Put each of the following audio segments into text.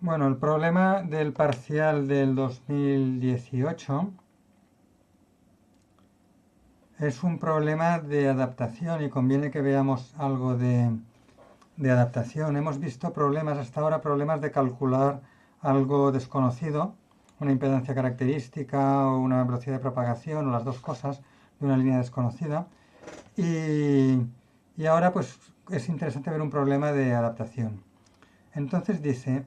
Bueno, el problema del parcial del 2018 es un problema de adaptación y conviene que veamos algo de adaptación. Hemos visto problemas hasta ahora, problemas de calcular algo desconocido, una impedancia característica o una velocidad de propagación o las dos cosas de una línea desconocida. Y ahora pues es interesante ver un problema de adaptación. Entonces dice,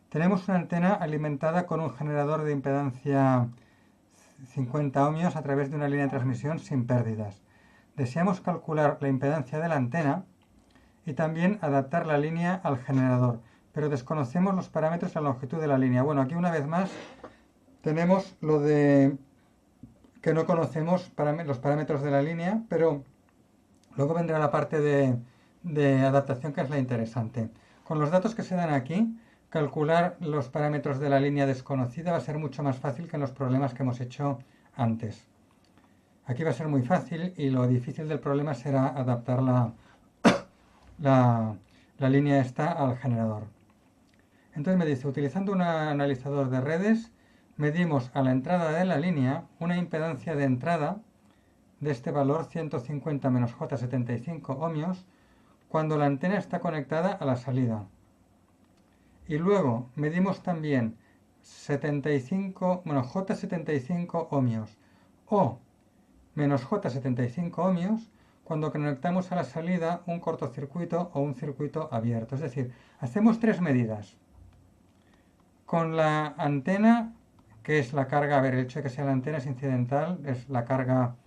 tenemos una antena alimentada con un generador de impedancia 50 ohmios a través de una línea de transmisión sin pérdidas. Deseamos calcular la impedancia de la antena y también adaptar la línea al generador, pero desconocemos los parámetros y la longitud de la línea. Bueno, aquí una vez más tenemos lo de que no conocemos los parámetros de la línea, pero luego vendrá la parte de adaptación que es la interesante. Con los datos que se dan aquí, calcular los parámetros de la línea desconocida va a ser mucho más fácil que en los problemas que hemos hecho antes. Aquí va a ser muy fácil y lo difícil del problema será adaptar la línea esta al generador. Entonces me dice, utilizando un analizador de redes, medimos a la entrada de la línea una impedancia de entrada de este valor 150 menos J75 ohmios cuando la antena está conectada a la salida. Y luego medimos también J75 ohmios o menos J75 ohmios cuando conectamos a la salida un cortocircuito o un circuito abierto. Es decir, hacemos tres medidas. Con la antena, que es la carga, a ver, el hecho de que sea la antena es incidental, es la carga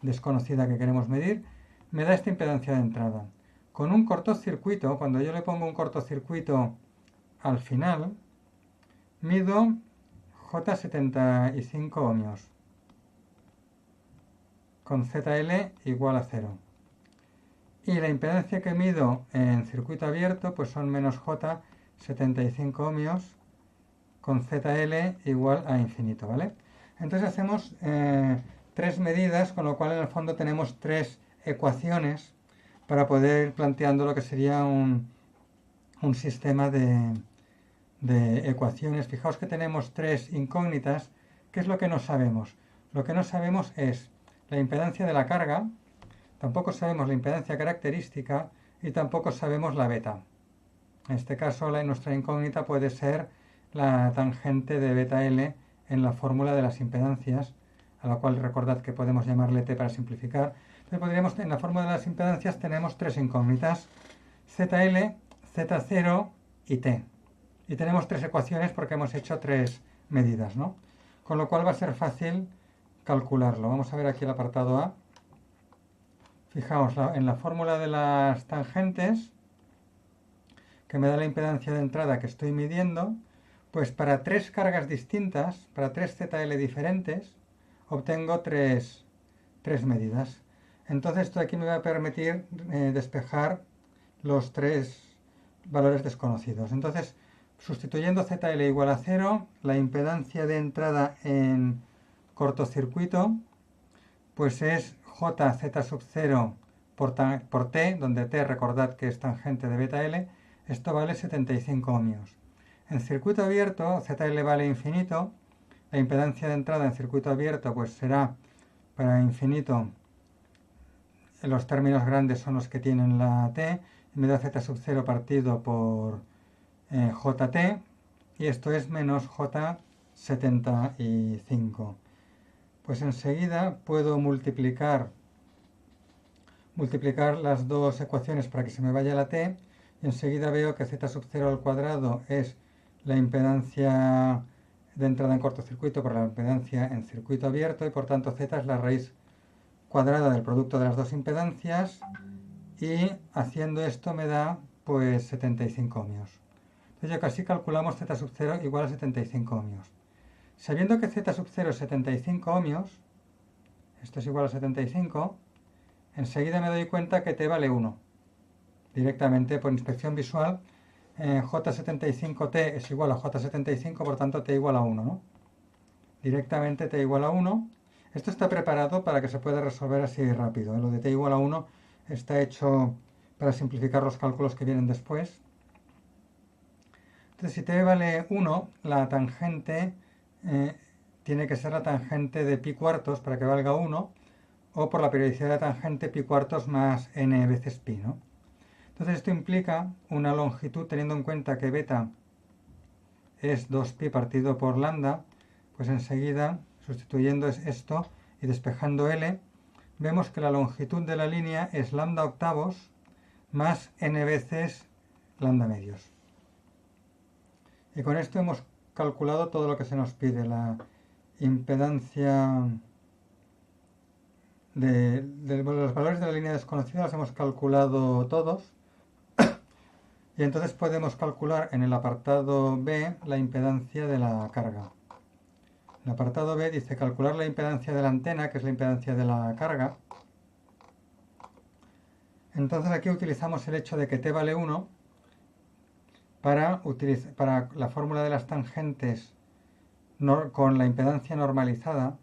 desconocida que queremos medir, me da esta impedancia de entrada. Con un cortocircuito, cuando yo le pongo un cortocircuito al final, mido J75 ohmios con ZL igual a 0. Y la impedancia que mido en circuito abierto pues son menos J75 ohmios con ZL igual a infinito, ¿vale? Entonces hacemos tres medidas, con lo cual en el fondo tenemos tres ecuaciones para poder ir planteando lo que sería un sistema de ecuaciones. Fijaos que tenemos tres incógnitas. ¿Qué es lo que no sabemos? Lo que no sabemos es la impedancia de la carga, tampoco sabemos la impedancia característica y tampoco sabemos la beta. En este caso nuestra incógnita puede ser la tangente de beta L en la fórmula de las impedancias, a la cual recordad que podemos llamarle T para simplificar. Entonces en la fórmula de las impedancias tenemos tres incógnitas, ZL, Z0 y T. Y tenemos tres ecuaciones porque hemos hecho tres medidas, ¿no? Con lo cual va a ser fácil calcularlo. Vamos a ver aquí el apartado A. Fijaos, en la fórmula de las tangentes, que me da la impedancia de entrada que estoy midiendo, pues para tres cargas distintas, para tres ZL diferentes, obtengo tres medidas. Entonces esto aquí me va a permitir despejar los tres valores desconocidos. Entonces, sustituyendo ZL igual a 0, la impedancia de entrada en cortocircuito pues es JZ sub 0 por T, donde T recordad que es tangente de beta L, esto vale 75 ohmios. En circuito abierto, ZL vale infinito, la impedancia de entrada en circuito abierto pues será para infinito, los términos grandes son los que tienen la T, y me da Z sub 0 partido por JT, y esto es menos J75. Pues enseguida puedo multiplicar las dos ecuaciones para que se me vaya la T, y enseguida veo que Z sub 0 al cuadrado es la impedancia de entrada en cortocircuito por la impedancia en circuito abierto, y por tanto Z es la raíz cuadrada del producto de las dos impedancias, y haciendo esto me da pues 75 ohmios. Entonces ya casi calculamos Z sub 0 igual a 75 ohmios. Sabiendo que Z sub 0 es 75 ohmios, esto es igual a 75, enseguida me doy cuenta que T vale 1. Directamente por inspección visual, J75T es igual a J75, por tanto T igual a 1, ¿no? Directamente T igual a 1. Esto está preparado para que se pueda resolver así rápido. Lo de T igual a 1 está hecho para simplificar los cálculos que vienen después. Entonces, si t vale 1, la tangente tiene que ser la tangente de pi cuartos para que valga 1, o por la periodicidad de la tangente pi cuartos más n veces pi, ¿no? Entonces esto implica una longitud, teniendo en cuenta que beta es 2pi partido por lambda, pues enseguida, sustituyendo esto y despejando L, vemos que la longitud de la línea es lambda octavos más n veces lambda medios. Y con esto hemos calculado todo lo que se nos pide, la impedancia de los valores de la línea desconocida los hemos calculado todos. Y entonces podemos calcular en el apartado B la impedancia de la carga. El apartado B dice calcular la impedancia de la antena, que es la impedancia de la carga. Entonces aquí utilizamos el hecho de que t vale 1 para la fórmula de las tangentes con la impedancia normalizada.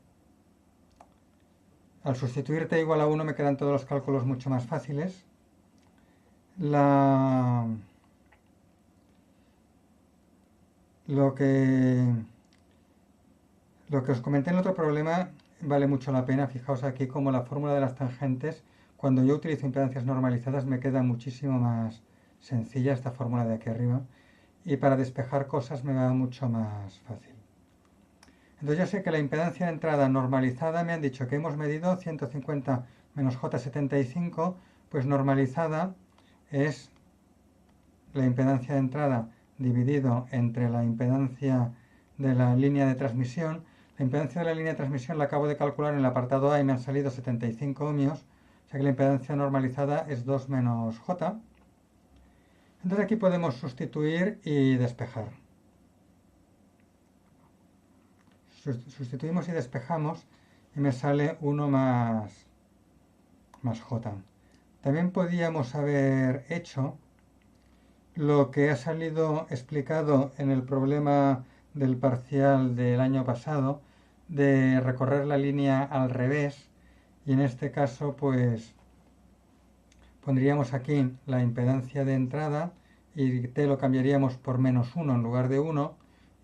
Al sustituir t igual a 1 me quedan todos los cálculos mucho más fáciles. Lo que os comenté en el otro problema vale mucho la pena. Fijaos aquí como la fórmula de las tangentes, cuando yo utilizo impedancias normalizadas, me queda muchísimo más sencilla esta fórmula de aquí arriba. Y para despejar cosas me va mucho más fácil. Entonces yo sé que la impedancia de entrada normalizada, me han dicho que hemos medido 150 menos J75, pues normalizada es la impedancia de entrada dividido entre la impedancia de la línea de transmisión. La impedancia de la línea de transmisión la acabo de calcular en el apartado A y me han salido 75 ohmios, o sea que la impedancia normalizada es 2 menos J. Entonces aquí podemos sustituir y despejar. Sustituimos y despejamos y me sale 1 más J. También podíamos haber hecho lo que ha salido explicado en el problema del parcial del año pasado, de recorrer la línea al revés, y en este caso pues pondríamos aquí la impedancia de entrada y t lo cambiaríamos por menos 1 en lugar de 1,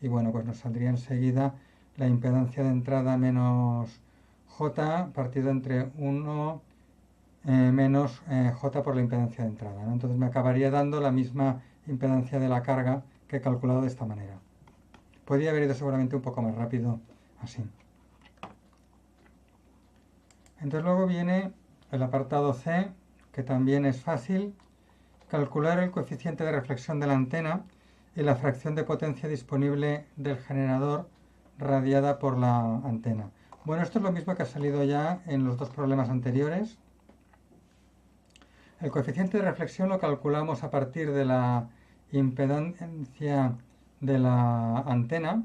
y bueno, pues nos saldría enseguida la impedancia de entrada menos J partido entre 1 menos J por la impedancia de entrada, ¿no? Entonces me acabaría dando la misma impedancia de la carga que he calculado de esta manera. Podría haber ido seguramente un poco más rápido así. Entonces luego viene el apartado C, que también es fácil. Calcular el coeficiente de reflexión de la antena y la fracción de potencia disponible del generador radiada por la antena. Bueno, esto es lo mismo que ha salido ya en los dos problemas anteriores. El coeficiente de reflexión lo calculamos a partir de la impedancia de la antena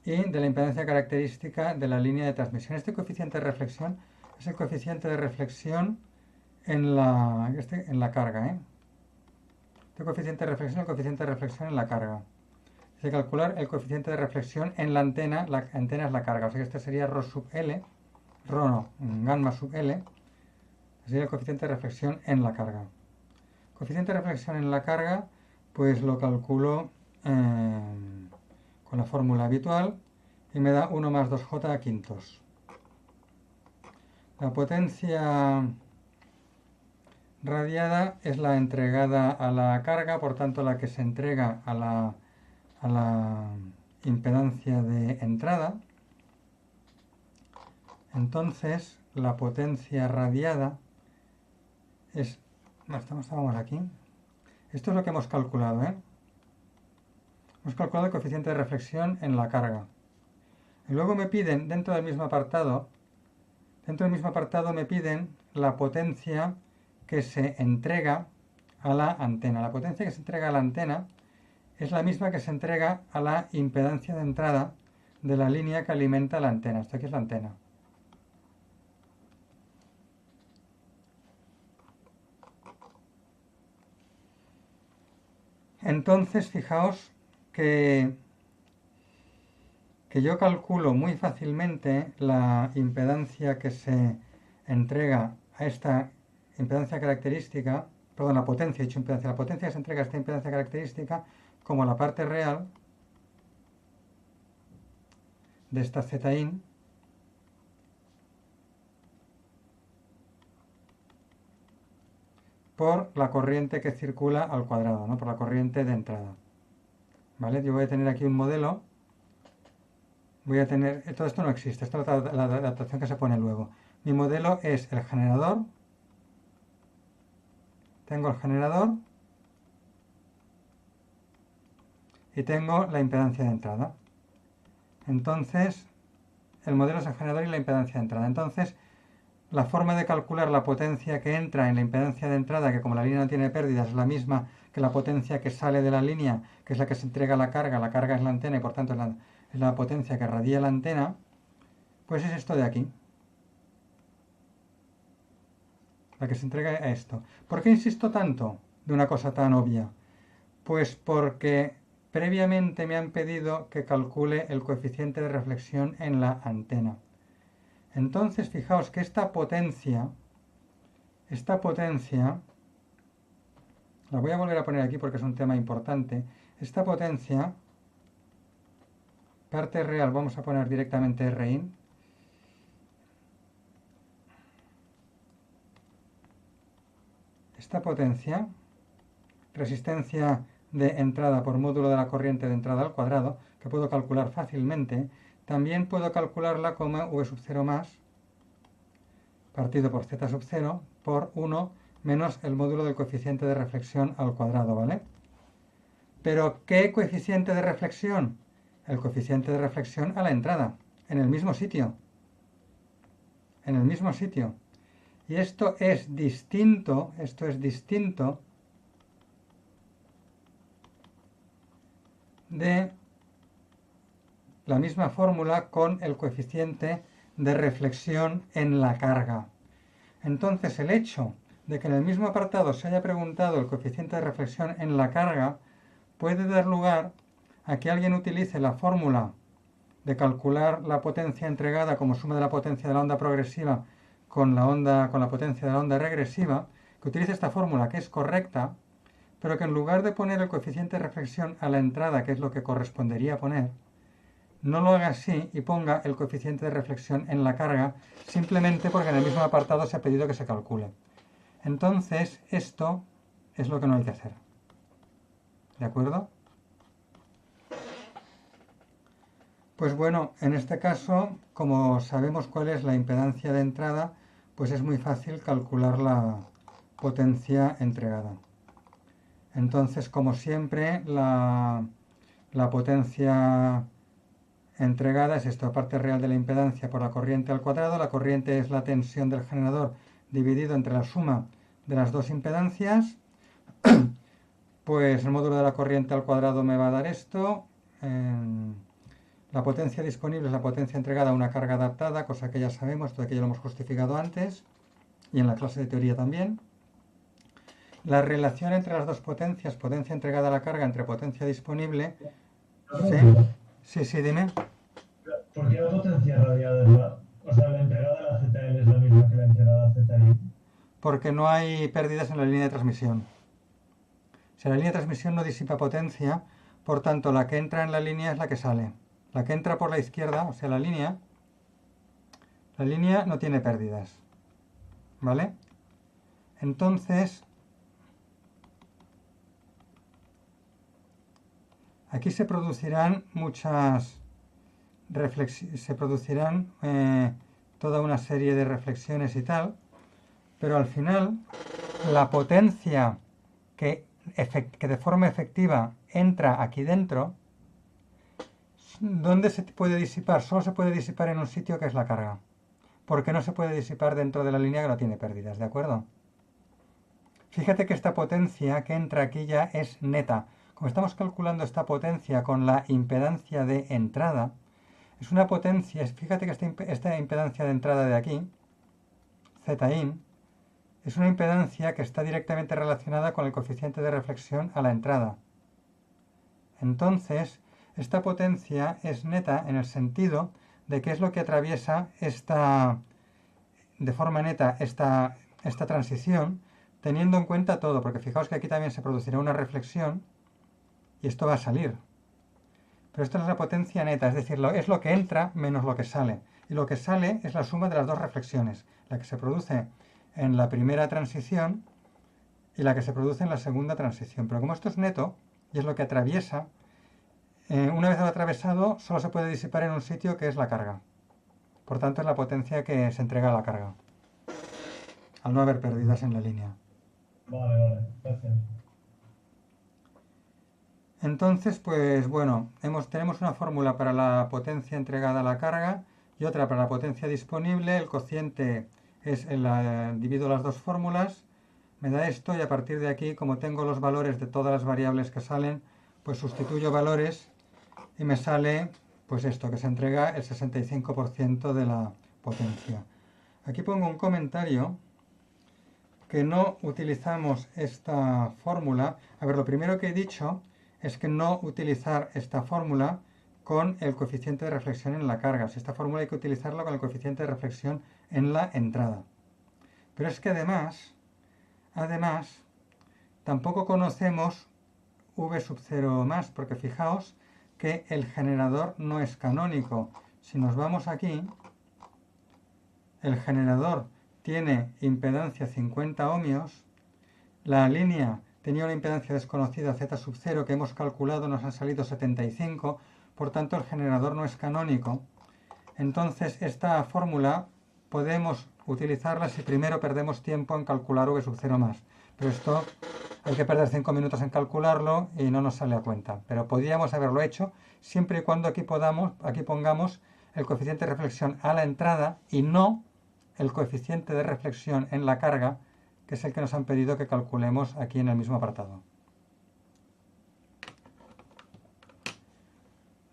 y de la impedancia característica de la línea de transmisión. Este coeficiente de reflexión es el coeficiente de reflexión en la carga. Este coeficiente de reflexión es el coeficiente de reflexión en la carga. Hay que calcular el coeficiente de reflexión en la antena es la carga, o sea que este sería ρ sub L, ρ no, gamma sub L, sería el coeficiente de reflexión en la carga. Coeficiente de reflexión en la carga, pues lo calculo con la fórmula habitual y me da 1 más 2J a quintos. La potencia radiada es la entregada a la carga, por tanto la que se entrega a la impedancia de entrada. Entonces la potencia radiada es... Estábamos aquí. Esto es lo que hemos calculado, Hemos calculado el coeficiente de reflexión en la carga. Y luego me piden, dentro del mismo apartado me piden la potencia que se entrega a la antena. La potencia que se entrega a la antena es la misma que se entrega a la impedancia de entrada de la línea que alimenta la antena. Esto aquí es la antena. Entonces, fijaos que yo calculo muy fácilmente la impedancia que se entrega a esta impedancia característica, perdón, la potencia, he dicho impedancia, la potencia que se entrega a esta impedancia característica como la parte real de esta zin por la corriente que circula al cuadrado, ¿no? Por la corriente de entrada. ¿Vale? Yo voy a tener aquí un modelo, voy a tener, todo esto no existe, esto es la adaptación que se pone luego. Mi modelo es el generador, tengo el generador y tengo la impedancia de entrada. Entonces, el modelo es el generador y la impedancia de entrada. Entonces, la forma de calcular la potencia que entra en la impedancia de entrada, que como la línea no tiene pérdidas, es la misma que la potencia que sale de la línea, que es la que se entrega a la carga es la antena y por tanto es la potencia que radia la antena, pues es esto de aquí. La que se entrega a esto. ¿Por qué insisto tanto de una cosa tan obvia? Pues porque previamente me han pedido que calcule el coeficiente de reflexión en la antena. Entonces, fijaos que esta potencia, la voy a volver a poner aquí porque es un tema importante, esta potencia, parte real, vamos a poner directamente Rin, esta potencia, resistencia de entrada por módulo de la corriente de entrada al cuadrado, que puedo calcular fácilmente, también puedo calcularla como V sub 0 más partido por Z sub 0 por 1 menos el módulo del coeficiente de reflexión al cuadrado, ¿vale? Pero ¿qué coeficiente de reflexión? El coeficiente de reflexión a la entrada, en el mismo sitio. En el mismo sitio. Y esto es distinto de la misma fórmula con el coeficiente de reflexión en la carga. Entonces el hecho de que en el mismo apartado se haya preguntado el coeficiente de reflexión en la carga puede dar lugar a que alguien utilice la fórmula de calcular la potencia entregada como suma de la potencia de la onda progresiva con la potencia de la onda regresiva, que utilice esta fórmula que es correcta, pero que en lugar de poner el coeficiente de reflexión a la entrada, que es lo que correspondería poner, no lo haga así y ponga el coeficiente de reflexión en la carga, simplemente porque en el mismo apartado se ha pedido que se calcule. Entonces, esto es lo que no hay que hacer. ¿De acuerdo? Pues bueno, en este caso, como sabemos cuál es la impedancia de entrada, pues es muy fácil calcular la potencia entregada. Entonces, como siempre, la potencia entregada es esto, parte real de la impedancia por la corriente al cuadrado. La corriente es la tensión del generador dividido entre la suma de las dos impedancias. Pues el módulo de la corriente al cuadrado me va a dar esto. La potencia disponible es la potencia entregada a una carga adaptada, cosa que ya sabemos, esto de que ya lo hemos justificado antes, y en la clase de teoría también. La relación entre las dos potencias, potencia entregada a la carga entre potencia disponible. Sí, dime. ¿Por qué la potencia radiada es la entregada a la ZL es la misma que la entregada a ZI? Porque no hay pérdidas en la línea de transmisión. Si la línea de transmisión no disipa potencia, por tanto la que entra en la línea es la que sale. La que entra por la izquierda, o sea la línea no tiene pérdidas. ¿Vale? Entonces, aquí se producirán toda una serie de reflexiones y tal, pero al final la potencia que de forma efectiva entra aquí dentro, ¿dónde se puede disipar? Solo se puede disipar en un sitio que es la carga, porque no se puede disipar dentro de la línea que no tiene pérdidas, ¿de acuerdo? Fíjate que esta potencia que entra aquí ya es neta. Como estamos calculando esta potencia con la impedancia de entrada, es una potencia, fíjate que esta impedancia de entrada de aquí, Zin, es una impedancia que está directamente relacionada con el coeficiente de reflexión a la entrada. Entonces, esta potencia es neta en el sentido de que es lo que atraviesa de forma neta esta transición, teniendo en cuenta todo, porque fijaos que aquí también se producirá una reflexión y esto va a salir. Pero esto es la potencia neta, es decir, es lo que entra menos lo que sale. Y lo que sale es la suma de las dos reflexiones, la que se produce en la primera transición y la que se produce en la segunda transición. Pero como esto es neto y es lo que atraviesa, una vez atravesado solo se puede disipar en un sitio, que es la carga. Por tanto, es la potencia que se entrega a la carga, al no haber pérdidas en la línea. Vale, gracias. Entonces, pues bueno, tenemos una fórmula para la potencia entregada a la carga y otra para la potencia disponible. El cociente es divido las dos fórmulas, me da esto, y a partir de aquí, como tengo los valores de todas las variables que salen, pues sustituyo valores y me sale pues esto, que se entrega el 65% de la potencia. Aquí pongo un comentario que no utilizamos esta fórmula. A ver, lo primero que he dicho es que no utilizar esta fórmula con el coeficiente de reflexión en la carga. Si esta fórmula hay que utilizarla con el coeficiente de reflexión en la entrada. Pero es que además, tampoco conocemos V sub 0 más, porque fijaos que el generador no es canónico. Si nos vamos aquí, el generador tiene impedancia 50 ohmios, la línea tenía una impedancia desconocida Z sub 0 que hemos calculado, nos han salido 75, por tanto el generador no es canónico. Entonces esta fórmula podemos utilizarla si primero perdemos tiempo en calcular V sub 0 más. Pero esto hay que perder 5 minutos en calcularlo y no nos sale a cuenta. Pero podríamos haberlo hecho siempre y cuando aquí pongamos el coeficiente de reflexión a la entrada y no el coeficiente de reflexión en la carga, que es el que nos han pedido que calculemos aquí en el mismo apartado.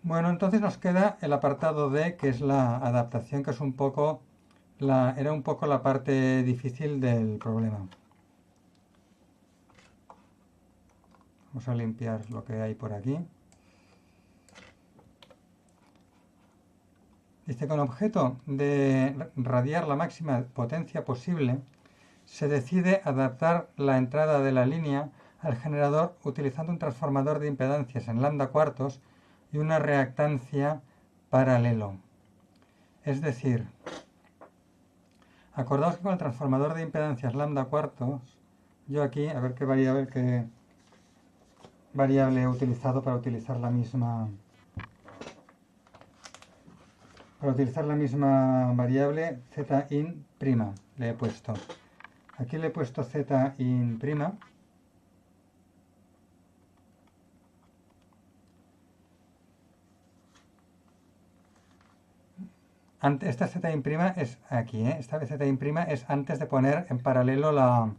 Bueno, entonces nos queda el apartado D, que es la adaptación, que es era un poco la parte difícil del problema. Vamos a limpiar lo que hay por aquí. Dice, con objeto de radiar la máxima potencia posible, se decide adaptar la entrada de la línea al generador utilizando un transformador de impedancias en lambda cuartos y una reactancia paralelo. Es decir, acordaos que con el transformador de impedancias lambda cuartos, yo aquí, a ver qué variable he utilizado para utilizar la misma variable, z in prima, le he puesto. Aquí le he puesto z in prima. Esta z in prima es aquí, esta z in prima es antes de poner en paralelo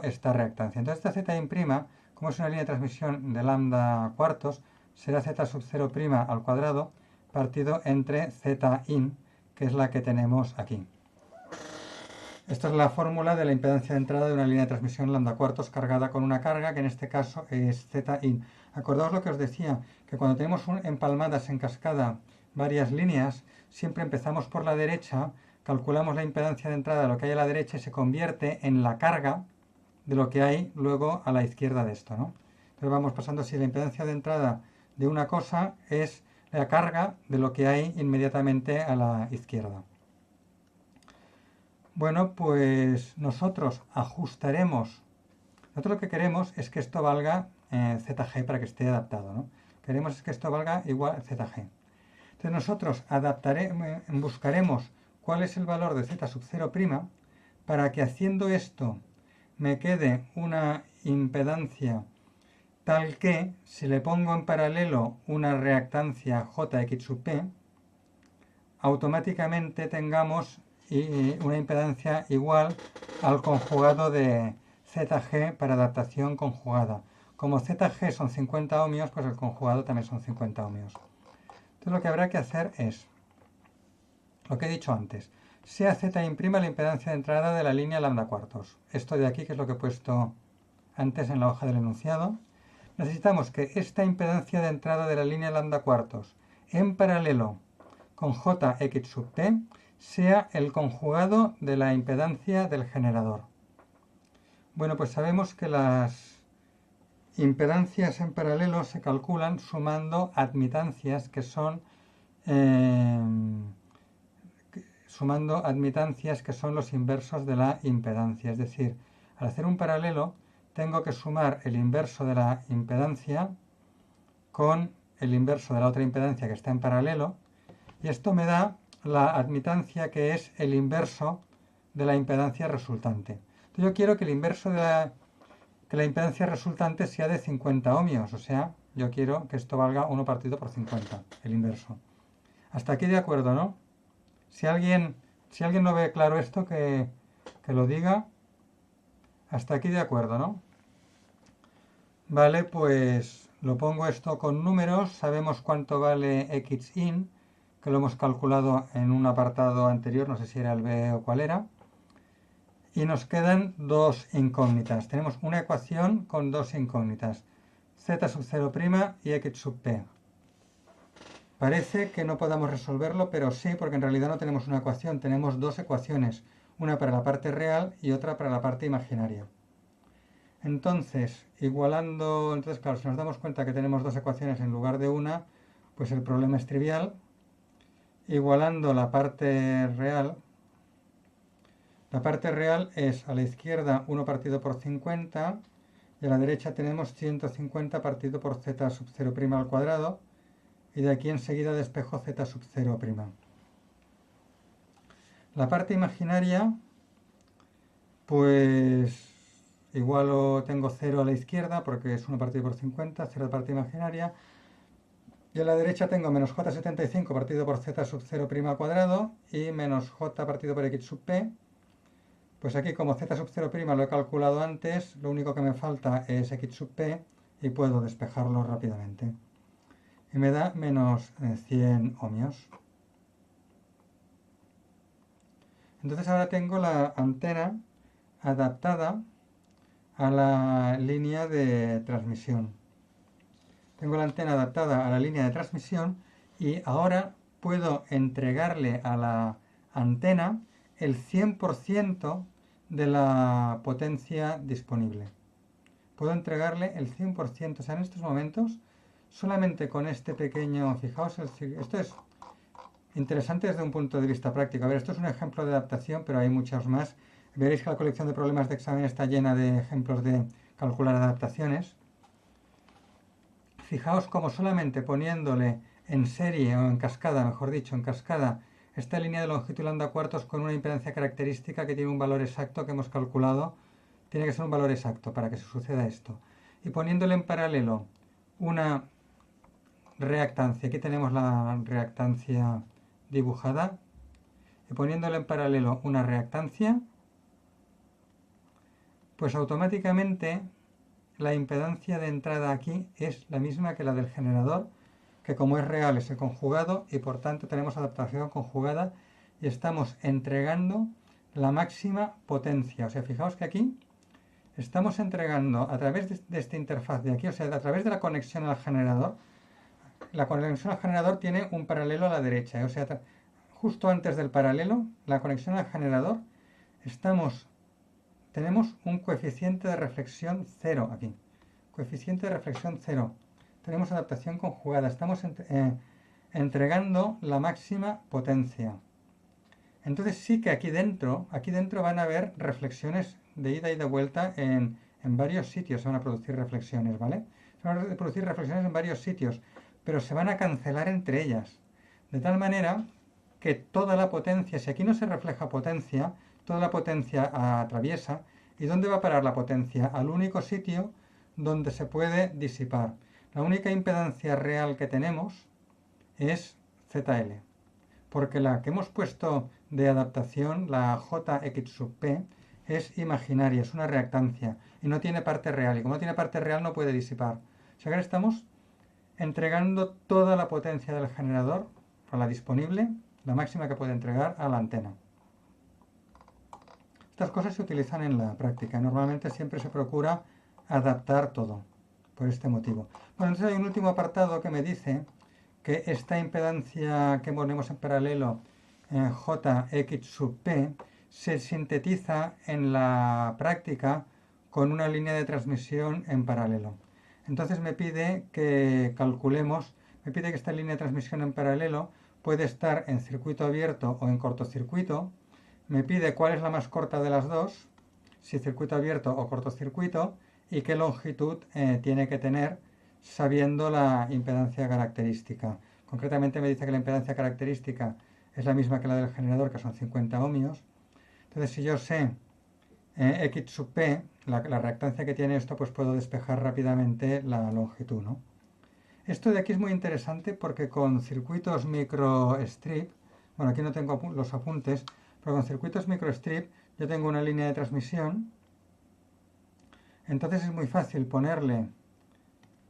esta reactancia. Entonces esta z in prima, como es una línea de transmisión de lambda cuartos, será z sub 0 prima al cuadrado partido entre z in, que es la que tenemos aquí. Esta es la fórmula de la impedancia de entrada de una línea de transmisión lambda cuartos cargada con una carga, que en este caso es z in. Acordaos lo que os decía, que cuando tenemos empalmadas en cascada varias líneas, siempre empezamos por la derecha, calculamos la impedancia de entrada de lo que hay a la derecha y se convierte en la carga de lo que hay luego a la izquierda de esto, ¿no? Entonces vamos pasando así, la impedancia de entrada de una cosa es la carga de lo que hay inmediatamente a la izquierda. Bueno, pues nosotros ajustaremos. Nosotros lo que queremos es que esto valga ZG para que esté adaptado, ¿no? Queremos que esto valga igual a ZG. Entonces nosotros buscaremos cuál es el valor de Z sub 0' para que haciendo esto me quede una impedancia tal que, si le pongo en paralelo una reactancia Jx sub P, automáticamente tengamos una impedancia igual al conjugado de ZG para adaptación conjugada. Como ZG son 50 ohmios, pues el conjugado también son 50 ohmios. Entonces lo que habrá que hacer es lo que he dicho antes. Sea Z' la impedancia de entrada de la línea lambda cuartos. Esto de aquí, que es lo que he puesto antes en la hoja del enunciado. Necesitamos que esta impedancia de entrada de la línea lambda cuartos en paralelo con Jx sub P sea el conjugado de la impedancia del generador. Bueno, pues sabemos que las impedancias en paralelo se calculan sumando admitancias que son los inversos de la impedancia. Es decir, al hacer un paralelo tengo que sumar el inverso de la impedancia con el inverso de la otra impedancia que está en paralelo, y esto me da la admitancia que es el inverso de la impedancia resultante. Entonces yo quiero que el inverso de la impedancia resultante sea de 50 ohmios, o sea, yo quiero que esto valga 1 partido por 50, el inverso. Hasta aquí de acuerdo, ¿no? Si alguien no ve claro esto, que lo diga. Hasta aquí de acuerdo, ¿no? Vale, pues lo pongo esto con números. Sabemos cuánto vale xin, que lo hemos calculado en un apartado anterior, no sé si era el B o cuál era. Y nos quedan dos incógnitas. Tenemos una ecuación con dos incógnitas, z sub 0' y x sub p. Parece que no podamos resolverlo, pero sí, porque en realidad no tenemos una ecuación, tenemos dos ecuaciones, una para la parte real y otra para la parte imaginaria. Entonces, claro, si nos damos cuenta que tenemos dos ecuaciones en lugar de una, pues el problema es trivial. Igualando la parte real es a la izquierda 1 partido por 50 y a la derecha tenemos 150 partido por z sub 0' al cuadrado, y de aquí enseguida despejo z sub 0'. La parte imaginaria, pues igual tengo 0 a la izquierda porque es 1 partido por 50, 0 de parte imaginaria. Y a la derecha tengo menos j75 partido por z sub 0' al cuadrado y menos j partido por x sub p. Pues aquí, como z sub 0' lo he calculado antes, lo único que me falta es x sub p y puedo despejarlo rápidamente. Y me da menos 100 ohmios. Entonces ahora tengo la antena adaptada a la línea de transmisión. Tengo la antena adaptada a la línea de transmisión y ahora puedo entregarle a la antena el 100% de la potencia disponible. Puedo entregarle el 100%, o sea, en estos momentos, solamente con este pequeño, fijaos, esto es interesante desde un punto de vista práctico. A ver, esto es un ejemplo de adaptación, pero hay muchos más. Veréis que la colección de problemas de examen está llena de ejemplos de calcular adaptaciones. Fijaos como solamente poniéndole en serie, o en cascada, mejor dicho, en cascada, esta línea de longitud lambda cuartos con una impedancia característica que tiene un valor exacto que hemos calculado, tiene que ser un valor exacto para que se suceda esto. Y poniéndole en paralelo una reactancia, aquí tenemos la reactancia dibujada, y poniéndole en paralelo una reactancia, pues automáticamente la impedancia de entrada aquí es la misma que la del generador, que como es real es el conjugado y por tanto tenemos adaptación conjugada y estamos entregando la máxima potencia. O sea, fijaos que aquí estamos entregando a través de esta interfaz de aquí, o sea, a través de la conexión al generador. La conexión al generador tiene un paralelo a la derecha, o sea, justo antes del paralelo, la conexión al generador, tenemos un coeficiente de reflexión 0 aquí. Coeficiente de reflexión 0. Tenemos adaptación conjugada. Estamos entregando la máxima potencia. Entonces sí que aquí dentro van a haber reflexiones de ida y de vuelta en varios sitios. Se van a producir reflexiones, ¿vale? Se van a producir reflexiones en varios sitios, pero se van a cancelar entre ellas. De tal manera que toda la potencia, si aquí no se refleja potencia, toda la potencia atraviesa. ¿Y dónde va a parar la potencia? Al único sitio donde se puede disipar. La única impedancia real que tenemos es ZL, porque la que hemos puesto de adaptación, la JX sub P, es imaginaria, es una reactancia y no tiene parte real. Y como no tiene parte real no puede disipar. O sea que ahora estamos entregando toda la potencia del generador, o la disponible, la máxima que puede entregar, a la antena. Estas cosas se utilizan en la práctica. Normalmente siempre se procura adaptar todo, por este motivo. Bueno, entonces hay un último apartado que me dice que esta impedancia que ponemos en paralelo en JX sub P se sintetiza en la práctica con una línea de transmisión en paralelo. Entonces me pide que calculemos, me pide que esta línea de transmisión en paralelo puede estar en circuito abierto o en cortocircuito. Me pide cuál es la más corta de las dos, si circuito abierto o cortocircuito, y qué longitud tiene que tener sabiendo la impedancia característica. Concretamente me dice que la impedancia característica es la misma que la del generador, que son 50 ohmios. Entonces, si yo sé X sub P, la reactancia que tiene esto, pues puedo despejar rápidamente la longitud, ¿no? Esto de aquí es muy interesante porque con circuitos microstrip, bueno, aquí no tengo los apuntes, pero con circuitos microstrip yo tengo una línea de transmisión. Entonces es muy fácil ponerle,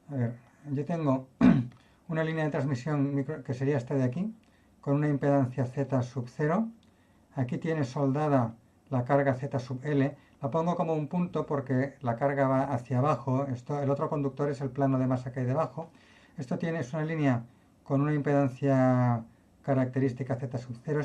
a ver, yo tengo una línea de transmisión que sería esta de aquí, con una impedancia Z sub 0. Aquí tiene soldada la carga Z sub L. La pongo como un punto porque la carga va hacia abajo. El otro conductor es el plano de masa que hay debajo. Esto es una línea con una impedancia característica Z sub 0.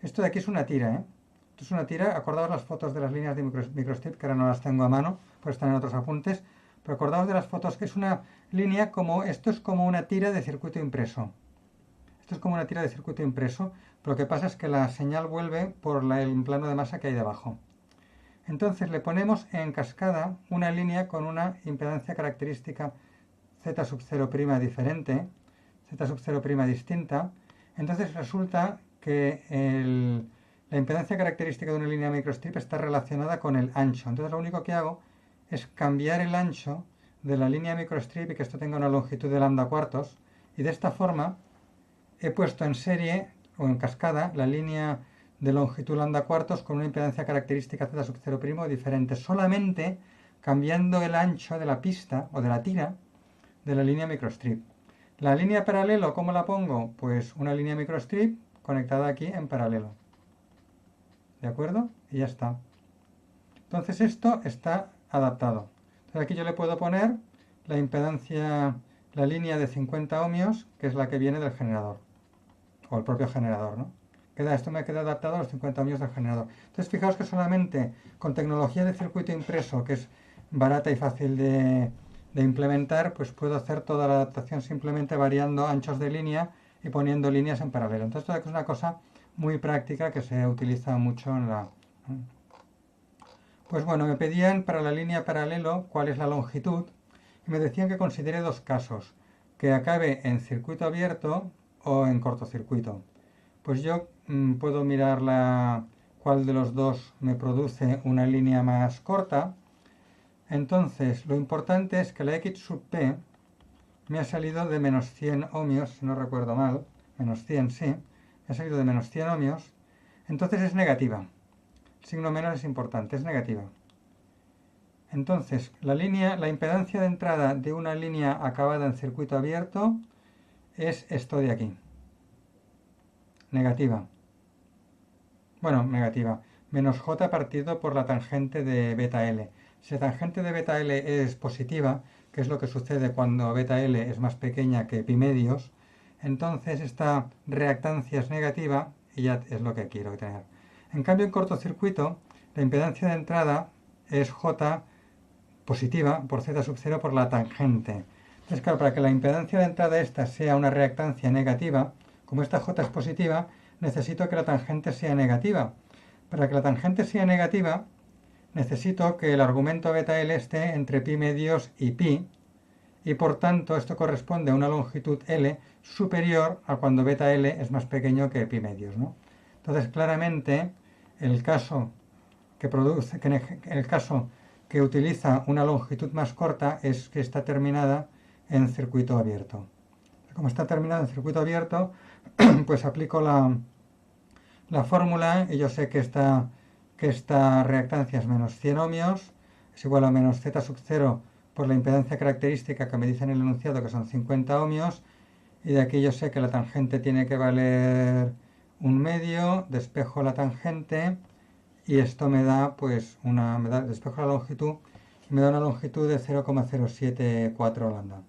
Esto de aquí es una tira, ¿eh? Esto es una tira. Acordaos las fotos de las líneas de microstrip, que ahora no las tengo a mano, pues están en otros apuntes. Pero acordaos de las fotos, que es una línea esto es como una tira de circuito impreso. Esto es como una tira de circuito impreso. Lo que pasa es que la señal vuelve por el plano de masa que hay debajo. Entonces le ponemos en cascada una línea con una impedancia característica Z sub 0' diferente, Z sub 0' distinta. Entonces resulta que la impedancia característica de una línea microstrip está relacionada con el ancho. Entonces lo único que hago es cambiar el ancho de la línea microstrip y que esto tenga una longitud de lambda cuartos. Y de esta forma he puesto en serie o en cascada la línea de longitud lambda cuartos con una impedancia característica Z sub 0' diferente, solamente cambiando el ancho de la pista o de la tira de la línea microstrip. La línea paralelo, ¿cómo la pongo? Pues una línea microstrip conectada aquí en paralelo. ¿De acuerdo? Y ya está. Entonces esto está adaptado. Entonces aquí yo le puedo poner la impedancia, la línea de 50 ohmios, que es la que viene del generador. O el propio generador, ¿no? Esto me queda adaptado a los 50 ohmios del generador. Entonces fijaos que solamente con tecnología de circuito impreso, que es barata y fácil de implementar, pues puedo hacer toda la adaptación simplemente variando anchos de línea y poniendo líneas en paralelo. Entonces esto es una cosa muy práctica que se utiliza mucho en la... Pues bueno, me pedían para la línea paralelo cuál es la longitud y me decían que considere dos casos, que acabe en circuito abierto o en cortocircuito. Pues yo puedo mirar cuál de los dos me produce una línea más corta. Entonces, lo importante es que la X sub P me ha salido de menos 100 ohmios, si no recuerdo mal, menos 100, sí, me ha salido de menos 100 ohmios, entonces es negativa. El signo menos es importante, es negativa. Entonces, la impedancia de entrada de una línea acabada en circuito abierto es esto de aquí. Negativa. Bueno, negativa. Menos J partido por la tangente de beta L. Si la tangente de beta L es positiva, que es lo que sucede cuando beta L es más pequeña que pi medios, entonces esta reactancia es negativa y ya es lo que quiero tener. En cambio, en cortocircuito, la impedancia de entrada es J positiva por Z sub 0 por la tangente. Entonces, claro, para que la impedancia de entrada esta sea una reactancia negativa, como esta J es positiva, necesito que la tangente sea negativa. Para que la tangente sea negativa, necesito que el argumento beta L esté entre pi medios y pi, y por tanto esto corresponde a una longitud L superior a cuando beta L es más pequeño que pi medios, ¿no? Entonces, claramente, el caso que utiliza una longitud más corta es que está terminada en circuito abierto. Como está terminada en circuito abierto, pues aplico la fórmula y yo sé que esta reactancia es menos 100 ohmios, es igual a menos Z sub 0 por la impedancia característica que me dice en el enunciado, que son 50 ohmios, y de aquí yo sé que la tangente tiene que valer 1/2, despejo la tangente y esto me da pues despejo la longitud y me da una longitud de 0,074 lambda.